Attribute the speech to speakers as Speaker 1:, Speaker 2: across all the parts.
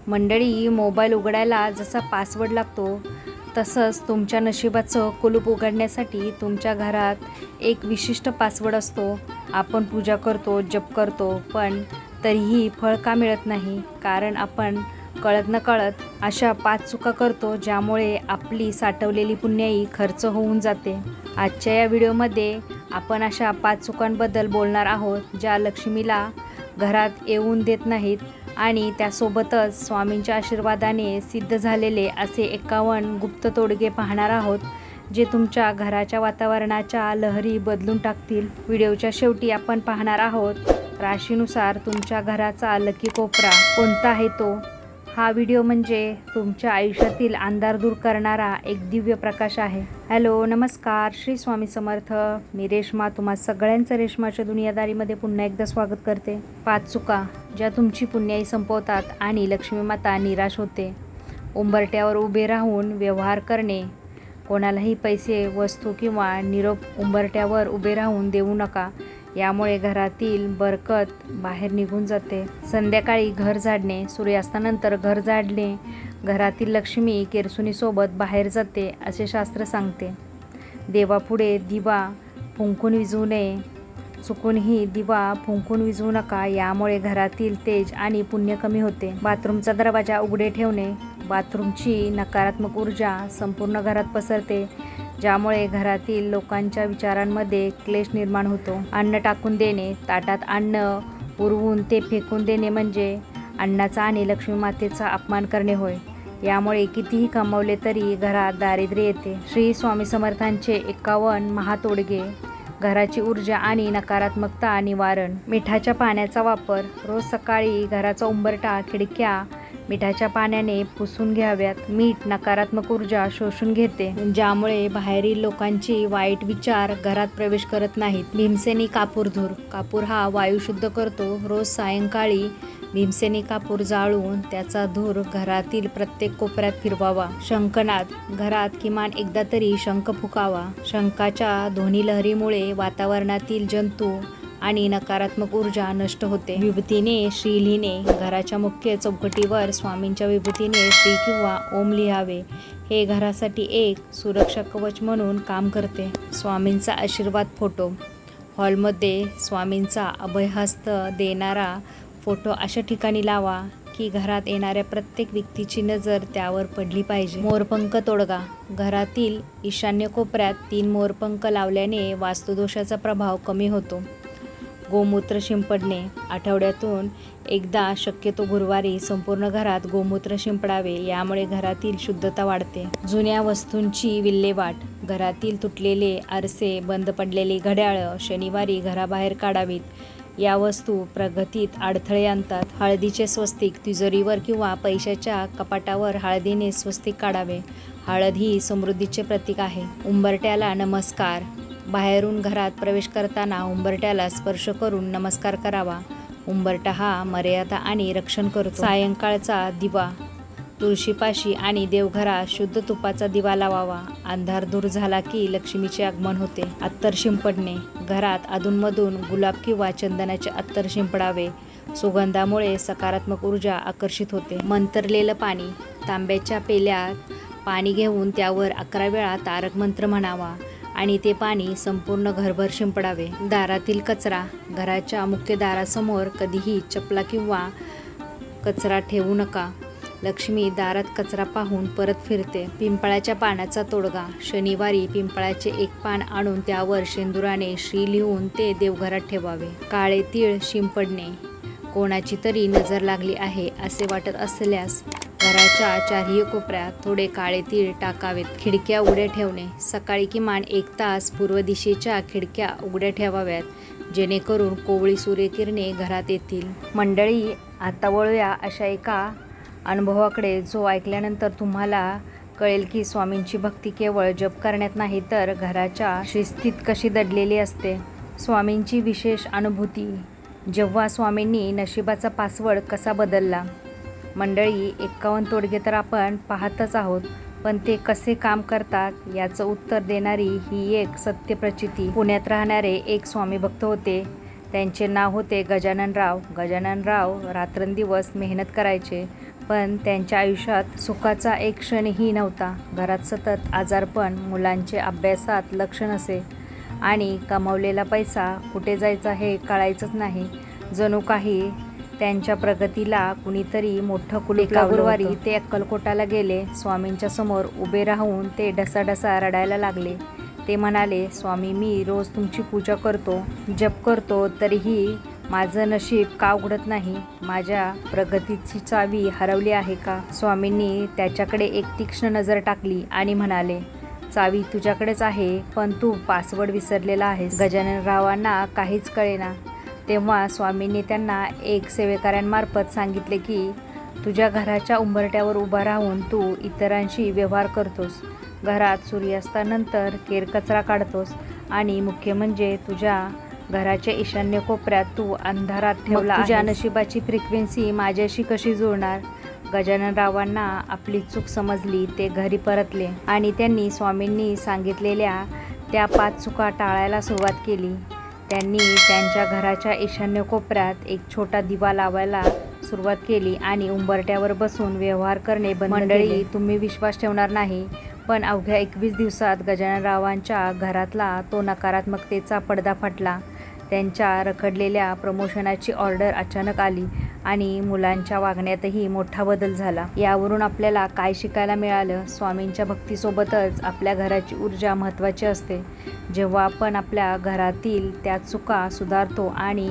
Speaker 1: मंडळी, मोबाईल उघडायला जसा पासवर्ड लागतो तसंच तुमच्या नशिबाचं कुलूप उघडण्यासाठी तुमच्या घरात एक विशिष्ट पासवर्ड असतो. आपण पूजा करतो, जप करतो, पण तरीही फळ का मिळत नाही? कारण आपण कळत नकळत अशा 5 चुका करतो ज्यामुळे आपली साठवलेली पुण्याई खर्च होऊन जाते. आजच्या या व्हिडिओमध्ये आपण अशा 5 चुकांबद्दल बोलणार आहोत ज्या लक्ष्मीला घरात येऊन देत नाहीत आणि त्यासोबतच स्वामींच्या आशीर्वादाने सिद्ध झालेले असे 51 गुप्त तोडगे पाहणार आहोत जे तुमच्या घराच्या वातावरणाच्या लहरी बदलून टाकतील. व्हिडिओच्या शेवटी आपण पाहणार आहोत राशीनुसार तुमच्या घराचा लकी कोपरा कोणता आहे तो. हा व्हिडिओ म्हणजे तुमच्या आयुष्यातील अंधार दूर करणारा एक दिव्य प्रकाश आहे. हॅलो, नमस्कार, श्री स्वामी समर्थ. मी रेश्मा तुम्हा सगळ्यांचं रेश्माच्या दुनियादारीमध्ये पुन्हा एकदा स्वागत करते. 5 चुका ज्या तुमची पुण्याई संपवतात आणि लक्ष्मी माता निराश होते. उंबरट्यावर उभे राहून व्यवहार करणे. कोणालाही पैसे, वस्तू किंवा निरोप उंबरट्यावर उभे राहून देऊ नका. यामुळे घरातील बरकत बाहेर निघून जाते. संध्याकाळी घर झाडणे. सूर्यास्तानंतर घर झाडणे घरातील लक्ष्मी केरसुणीसोबत बाहेर जाते असे शास्त्र सांगते. देवापुढे दिवा फुंकून विझवू नये. चुकूनही दिवा फुंकून विझवू नका. यामुळे घरातील तेज आणि पुण्य कमी होते. बाथरूमचा दरवाजा उघडे ठेवणे. बाथरूमची नकारात्मक ऊर्जा संपूर्ण घरात पसरते ज्यामुळे घरातील लोकांच्या विचारांमध्ये क्लेश निर्माण होतो. अन्न टाकून देणे. ताटात अन्न उरवून ते फेकून देणे म्हणजे अन्नाचा आणि लक्ष्मी मातेचा अपमान करणे होय. यामुळे कितीही कमावले तरी घरात दारिद्र्य येते. श्री स्वामी समर्थांचे 51 महातोडगे घराची ऊर्जा आणि नकारात्मकता निवारण. मिठाच्या पाण्याचा वापर. रोज सकाळी घराचा उंबरठा, खिडक्या मिठाच्या पाण्याने पुसून घ्याव्यात. मीठ नकारात्मक ऊर्जा शोषून घेते ज्यामुळे बाहेरील लोकांची वाईट विचार घरात प्रवेश करत नाहीत. भीमसेनी कापूर धूर. कापूर हा वायू शुद्ध करतो. रोज सायंकाळी भीमसेनी कापूर जाळून त्याचा धूर घरातील प्रत्येक कोपऱ्यात फिरवावा. शंखनाद. घरात किमान एकदा तरी शंख फुकावा. शंखाच्या ध्वनी लहरीमुळे वातावरणातील जंतू आणि नकारात्मक ऊर्जा नष्ट होते. विभूतीने श्री लिहिणे. घराच्या मुख्य चौकटीवर स्वामींच्या विभूतीने श्री किंवा ओम लिहावे. हे घरासाठी एक सुरक्षा कवच म्हणून काम करते. स्वामींचा आशीर्वाद फोटो. हॉलमध्ये स्वामींचा अभयहस्त देणारा फोटो अशा ठिकाणी लावा की घरात येणाऱ्या प्रत्येक व्यक्तीची नजर त्यावर पडली पाहिजे. मोरपंख तोडगा. घरातील ईशान्य कोपऱ्यात 3 मोरपंख लावल्याने वास्तुदोषाचा प्रभाव कमी होतो. गोमूत्र शिंपडणे. आठवड्यातून एकदा, शक्यतो गुरुवारी, संपूर्ण घरात गोमूत्र शिंपडावे. यामुळे घरातील शुद्धता वाढते. जुन्या वस्तूंची विल्हेवाट. घरातील तुटलेले आरसे, बंद पडलेली घड्याळं शनिवारी घराबाहेर काढावीत. या वस्तू प्रगतीत अडथळे आणतात. हळदीचे स्वस्तिक. तिजोरीवर किंवा पैशाच्या कपाटावर हळदीने स्वस्तिक काढावे. हळद ही समृद्धीचे प्रतीक आहे. उंबरट्याला नमस्कार. बाहेरून घरात प्रवेश करताना उंबरट्याला स्पर्श करून नमस्कार करावा. उंबरटा हा मर्यादा आणि रक्षण करतो. सायंकाळचा दिवा. तुळशीपाशी आणि देवघरात शुद्ध तुपाचा दिवा लावावा. अंधार दूर झाला की लक्ष्मीचे आगमन होते. अत्तर शिंपडणे. घरात अधूनमधून गुलाब किंवा चंदनाचे अत्तर शिंपडावे. सुगंधामुळे सकारात्मक ऊर्जा आकर्षित होते. मंत्रलेलं पाणी. तांब्याच्या पेल्यात पाणी घेऊन त्यावर 11 वेळा तारक मंत्र म्हणावा आणि ते पाणी संपूर्ण घरभर शिंपडावे. दारातील कचरा. घराच्या मुख्य दारासमोर कधीही चपला किंवा कचरा ठेवू नका. लक्ष्मी दारात कचरा पाहून परत फिरते. पिंपळाच्या पानाचा तोडगा. शनिवारी पिंपळाचे एक पान आणून त्यावर शेंदुराने श्री लिहून ते देवघरात ठेवावे. काळे तीळ शिंपडणे. कोणाची तरी नजर लागली आहे असे वाटत असल्यास घराच्या चारही कोपऱ्यात थोडे काळे तीळ टाकावेत. खिडक्या उघड्या ठेवणे. सकाळी किमान 1 तास पूर्व दिशेच्या खिडक्या उघड्या ठेवाव्यात जेणेकरून कोवळी सूर्यकिरणे घरात येतील. मंडळी, आता वळूया अशा एका अनुभवाकडे जो ऐकल्यानंतर तुम्हाला कळेल की स्वामींची भक्ती केवळ जप करण्यात नाही तर घराच्या शिस्तीत कशी दडलेली असते. स्वामींची विशेष अनुभूती. जेव्हा स्वामींनी नशिबाचा पासवर्ड कसा बदलला. मंडळी, 51 तोडगे तर आपण पाहतच आहोत, पण ते कसे काम करतात याचं उत्तर देणारी ही एक सत्यप्रचिती. पुण्यात राहणारे एक स्वामी भक्त होते. त्यांचे नाव होते गजाननराव. गजाननराव रात्रंदिवस मेहनत करायचे, पण त्यांच्या आयुष्यात सुखाचा एक क्षणही नव्हता. घरात सतत आजारपण, मुलांचे अभ्यासात लक्ष नसे आणि कमावलेला पैसा कुठे जायचा हे कळायचंच नाही. जणू काही त्यांच्या प्रगतीला कुणीतरी मोठं कुलूप लावलं होतं. गुरुवारी ते अक्कलकोटाला गेले. स्वामींच्या समोर उभे राहून ते ढसाढसा रडायला लागले. ते म्हणाले, स्वामी, मी रोज तुमची पूजा करतो, जप करतो, तरीही माझं नशीब का उघडत नाही? माझ्या प्रगतीची चावी हरवली आहे का? स्वामींनी त्याच्याकडे एक तीक्ष्ण नजर टाकली आणि म्हणाले, चावी तुझ्याकडेच आहे, पण तू पासवर्ड विसरलेला आहेस. गजाननरावांना काहीच कळेना. तेव्हा स्वामींनी त्यांना एक सेवेकऱ्यांमार्फत सांगितले की तुझ्या घराच्या उंबरठ्यावर उभा राहून तू इतरांशी व्यवहार करतोस, घरात सूर्यास्तानंतर केरकचरा काढतोस आणि मुख्य म्हणजे तुझ्या घराच्या ईशान्य कोपऱ्यात तू अंधारात ठेवला आहेस. तुझ्या नशिबाची फ्रिक्वेन्सी माझ्याशी कशी जुळणार? गजाननरावांना आपली चूक समजली. ते घरी परतले आणि त्यांनी स्वामींनी सांगितलेल्या त्या 5 चुका टाळायला सुरुवात केली. त्यांनी त्यांच्या घराच्या ईशान्य कोपऱ्यात एक छोटा दिवा लावायला सुरुवात केली आणि उंबरठ्यावर बसून व्यवहार करणे बंद केले. मंडळी, तुम्ही विश्वास ठेवणार नाही, पण अवघ्या 21 दिवसात गजाननरावांच्या घरातला तो नकारात्मकतेचा पडदा फाटला. त्यांच्या रखडलेल्या प्रमोशनाची ऑर्डर अचानक आली आणि मुलांच्या वागण्यातही मोठा बदल झाला. यावरून आपल्याला काय शिकायला मिळालं? स्वामींच्या भक्तीसोबतच आपल्या घराची ऊर्जा महत्त्वाची असते. जेव्हा आपण आपल्या घरातील त्या चुका सुधारतो आणि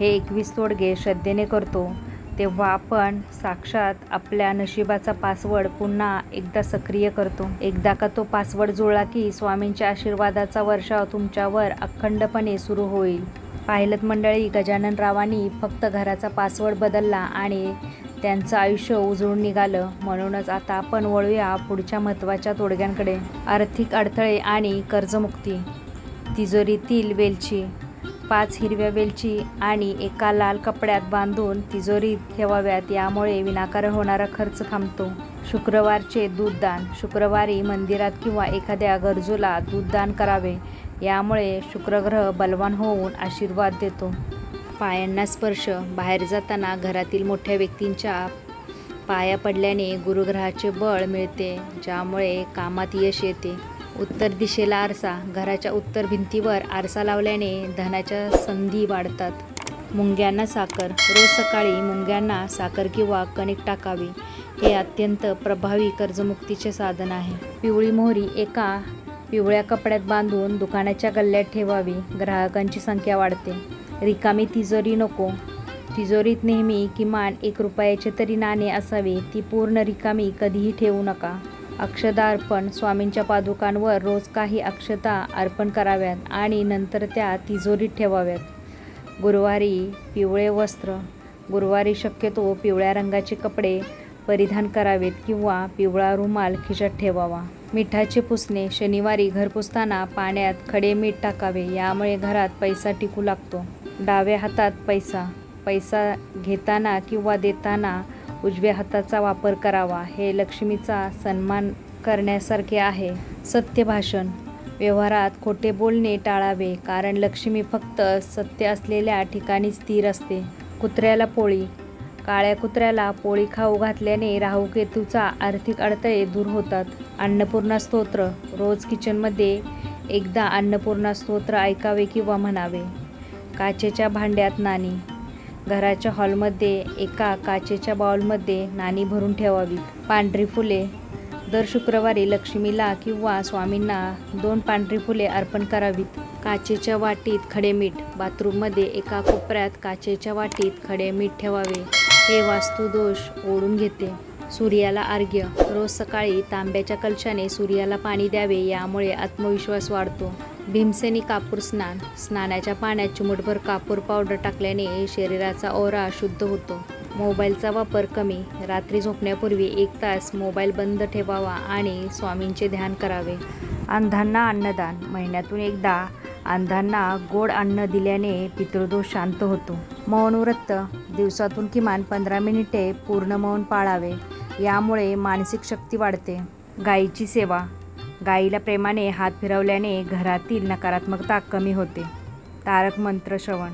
Speaker 1: हे 21 तोडगे श्रद्धेने करतो, तेव्हा आपण साक्षात आपल्या नशिबाचा पासवर्ड पुन्हा एकदा सक्रिय करतो. एकदा का तो पासवर्ड जुळला की स्वामींच्या आशीर्वादाचा वर्षाव तुमच्यावर अखंडपणे सुरू होईल. पाहिलंत मंडळी, गजाननरावांनी फक्त घराचा पासवर्ड बदलला आणि त्यांचं आयुष्य उजळून निघालं. म्हणूनच आता आपण वळूया पुढच्या महत्त्वाच्या तोडग्यांकडे. आर्थिक अडथळे आणि कर्जमुक्ती. तिजोरीतील वेलची. 5 हिरव्या वेलची आणि एका लाल कपड्यात बांधून तिजोरीत ठेवाव्यात. यामुळे विनाकारण होणारा खर्च थांबतो. शुक्रवारचे दूधदान. शुक्रवारी मंदिरात किंवा एखाद्या गरजूला दूधदान करावे. यामुळे शुक्रग्रह बलवान होऊन आशीर्वाद देतो. पायांना स्पर्श. बाहेर जाताना घरातील मोठ्या व्यक्तींच्या पाया पडल्याने गुरुग्रहाचे बळ मिळते, ज्यामुळे कामात यश येते. उत्तर दिशेला आरसा. घराच्या उत्तर भिंतीवर आरसा लावल्याने धनाच्या संधी वाढतात. मुंग्यांना साखर. रोज सकाळी मुंग्यांना साखर किंवा कणिक टाकावी. हे अत्यंत प्रभावी कर्जमुक्तीचे साधन आहे. पिवळी मोहरी एका पिवळ्या कपड्यात बांधून दुकानाच्या गल्ल्यात ठेवावी. ग्राहकांची संख्या वाढते. रिकामी तिजोरी नको. तिजोरीत नेहमी किमान 1 रुपयाचे तरी नाणे असावे. ती पूर्ण रिकामी कधीही ठेवू नका. अक्षता अर्पण. स्वामींच्या पादुकांवर रोज काही अक्षता अर्पण कराव्यात आणि नंतर त्या तिजोरीत ठेवाव्यात. गुरुवारी पिवळे वस्त्र. गुरुवारी शक्यतो पिवळ्या रंगाचे कपडे परिधान करावेत किंवा पिवळा रुमाल खिशात ठेवावा. मिठाचे पुसणे. शनिवारी घर पुसताना पाण्यात खडे मीठ टाकावे. यामुळे घरात पैसा टिकू लागतो. डाव्या हातात पैसा. पैसा घेताना किंवा देताना उजव्या हाताचा वापर करावा. हे लक्ष्मीचा सन्मान करण्यासारखे आहे. सत्य भाषण. व्यवहारात खोटे बोलणे टाळावे, कारण लक्ष्मी फक्त सत्य असलेल्या ठिकाणी स्थिर असते. कुत्र्याला पोळी. काळ्या कुत्र्याला पोळी खाऊ घातल्याने राहूकेतूचा आर्थिक अडथळे दूर होतात. अन्नपूर्णा स्तोत्र. रोज किचनमध्ये एकदा अन्नपूर्णा स्तोत्र ऐकावे किंवा म्हणावे. काचेच्या भांड्यात नाणी. घराच्या हॉलमध्ये एका काचेच्या बाउलमध्ये नाणी भरून ठेवावीत. पांढरी फुले. दर शुक्रवारी लक्ष्मीला किंवा स्वामींना 2 पांढरी फुले अर्पण करावीत. काचेच्या वाटीत खडे मीठ. बाथरूममध्ये एका कोपऱ्यात काचेच्या वाटीत खडे मीठ ठेवावे. हे वास्तुदोष ओढून घेते. सूर्याला अर्घ्य. रोज सकाळी तांब्याच्या कलशाने सूर्याला पाणी द्यावे. यामुळे आत्मविश्वास वाढतो. भीमसेनी कापूर स्नान. स्नानाच्या पाण्यात चिमूटभर कापूर पावडर टाकल्याने शरीराचा ओरा शुद्ध होतो. मोबाईलचा वापर कमी. रात्री झोपण्यापूर्वी 1 तास मोबाईल बंद ठेवावा आणि स्वामींचे ध्यान करावे. अंधांना अन्नदान. महिन्यातून एकदा अंधांना गोड अन्न दिल्याने पितृदोष शांत होतो. मौन व्रत. दिवसातून किमान 15 मिनिटे पूर्ण मौन पाळावे. यामुळे मानसिक शक्ती वाढते. गायीची सेवा. गायीला प्रेमाने हात फिरवल्याने घरातील नकारात्मकता कमी होते. तारक मंत्र श्रवण.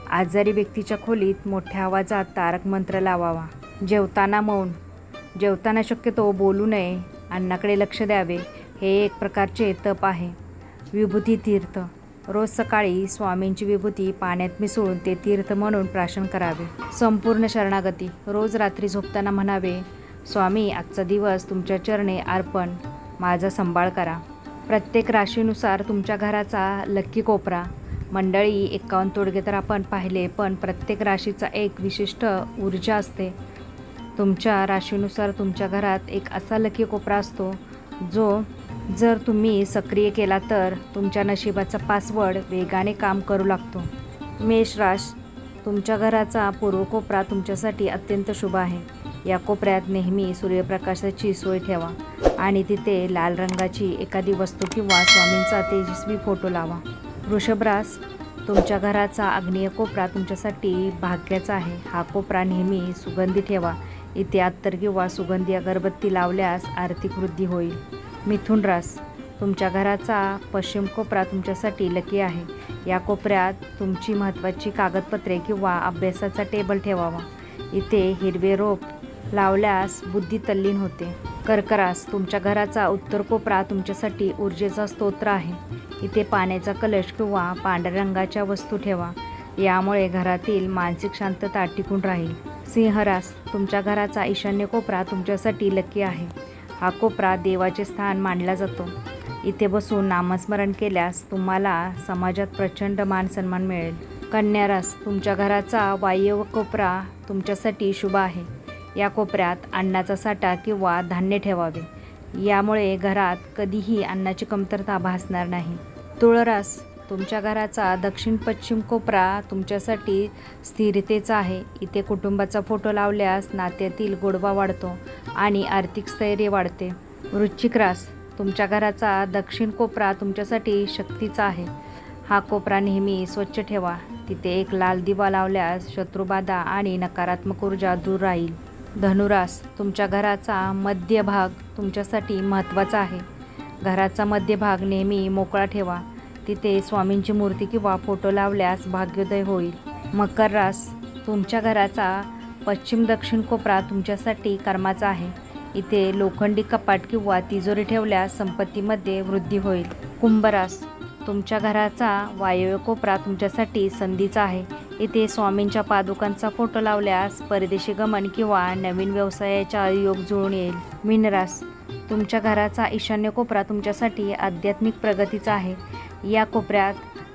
Speaker 1: आजारी व्यक्तीच्या खोलीत मोठ्या आवाजात तारक मंत्र लावावा. जेवताना मौन. जेवताना शक्यतो बोलू नये, अन्नाकडे लक्ष द्यावे. हे एक प्रकारचे तप आहे. विभूती तीर्थ. रोज सकाळी स्वामींची विभूती पाण्यात मिसळून ते तीर्थ म्हणून प्राशन करावे. संपूर्ण शरणागती. रोज रात्री झोपताना म्हणावे, स्वामी आजचा दिवस तुमच्या चरणी अर्पण, माझा सांभाळ करा. प्रत्येक राशीनुसार तुमच्या घराचा लक्की कोपरा. मंडळी 51 तोडगे तर आपण पाहिले, पण प्रत्येक राशीचा एक विशिष्ट ऊर्जा असते. तुमच्या राशीनुसार तुमच्या घरात एक असा लकी कोपरा असतो जो जर तुम्ही सक्रिय केला तर तुमच्या नशिबाचा पासवर्ड वेगाने काम करू लागतो. मेष राशी. तुमच्या घराचा पूर्व कोपरा तुमच्यासाठी अत्यंत शुभ आहे. या कोपऱ्यात नेहमी सूर्यप्रकाशाची सोय ठेवा आणि तिथे लाल रंगाची एखादी वस्तू किंवा स्वामींचा तेजस्वी फोटो लावा. वृषभ राशी. तुमच्या घराचा आग्नेय कोपरा तुमच्यासाठी भाग्याचा आहे. हा कोपरा नेहमी सुगंधी ठेवा. इथे अत्तर किंवा सुगंधी अगरबत्ती लावल्यास आर्थिक वृद्धी होईल. मिथुन राशी. तुमच्या घराचा पश्चिम कोपरा तुमच्यासाठी लकी आहे. या कोपऱ्यात तुमची महत्त्वाची कागदपत्रे किंवा अभ्यासाचा टेबल ठेवावा. इथे हिरवे रोप लावल्यास बुद्धी तल्लीन होते. कर्क राशी. तुमच्या घराचा उत्तर कोपरा तुमच्यासाठी ऊर्जेचा स्तोत्र आहे. इथे पाण्याचा कलश किंवा पांढऱ्या रंगाच्या वस्तू ठेवा. यामुळे घरातील मानसिक शांतता टिकून राहील. सिंह राशी. तुमच्या घराचा ईशान्य कोपरा तुमच्यासाठी लकी आहे. हा कोपरा देवाचे स्थान मानला जातो. इथे बसून नामस्मरण केल्यास तुम्हाला समाजात प्रचंड मान सन्मान मिळेल. कन्या राशी. तुमच्या घराचा वायव्य कोपरा तुमच्यासाठी शुभ आहे. या कोपऱ्यात अन्नाचा साठा किंवा धान्य ठेवावे. यामुळे घरात कधीही अन्नाची कमतरता भासणार नाही. तुळ राशी. तुमच्या घराचा दक्षिण पश्चिम कोपरा तुमच्यासाठी स्थिरतेचा आहे. इथे कुटुंबाचा फोटो लावल्यास नात्यातील गोडवा वाढतो आणि आर्थिक स्थैर्य वाढते. वृश्चिक राशी. तुमच्या घराचा दक्षिण कोपरा तुमच्यासाठी शक्तीचा आहे. हा कोपरा नेहमी स्वच्छ ठेवा. तिथे एक लाल दिवा लावल्यास शत्रुबाधा आणि नकारात्मक ऊर्जा दूर राहील. धनुराशी. तुमच्या घराचा मध्य भाग तुमच्यासाठी महत्त्वाचा आहे. घराचा मध्यभाग नेहमी मोकळा ठेवा. तिथे स्वामींची मूर्ती किंवा फोटो लावल्यास भाग्योदय होईल. मकर राशी. तुमच्या घराचा पश्चिम दक्षिण कोपरा तुमच्यासाठी कर्माचा आहे. इथे लोखंडी कपाट किंवा तिजोरी ठेवल्यास संपत्तीमध्ये वृद्धी होईल. कुंभ राशी. तुमच्या घराचा वायव्य कोपरा तुमच्यासाठी संधीचा आहे. इथे स्वामींच्या पादुकांचा फोटो लावल्यास परदेशी गमन किंवा नवीन व्यवसायाचा योग जुळून येईल. मीन राशी. तुमच्या घराचा ईशान्य कोपरा तुमच्यासाठी आध्यात्मिक प्रगतीचा आहे. या कोपऱ्यात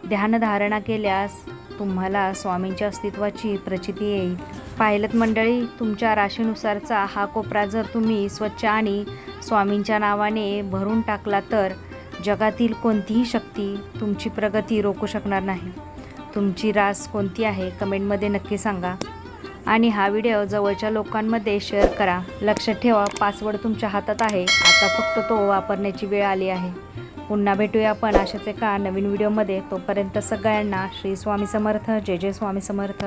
Speaker 1: ध्यानधारणा केल्यास तुम्हाला स्वामींच्या अस्तित्वाची प्रचिती येईल. पाहिलंत मंडळी, तुमच्या राशीनुसारचा हा कोपरा जर तुम्ही स्वच्छ आणि स्वामींच्या नावाने भरून टाकला तर जगातील कोणतीही शक्ती तुमची प्रगती रोखू शकणार नाही. तुमची रास कोणती आहे कमेंटमध्ये नक्की सांगा आणि हा व्हिडिओ जवळच्या लोकांमध्ये शेअर करा. लक्षात ठेवा, पासवर्ड तुमच्या हातात आहे. आता फक्त तो वापरण्याची वेळ आली आहे. पुन्हा भेटूया आपण अशाच एका नवीन व्हिडिओमध्ये. तोपर्यंत सगळ्यांना श्री स्वामी समर्थ. जय जय स्वामी समर्थ.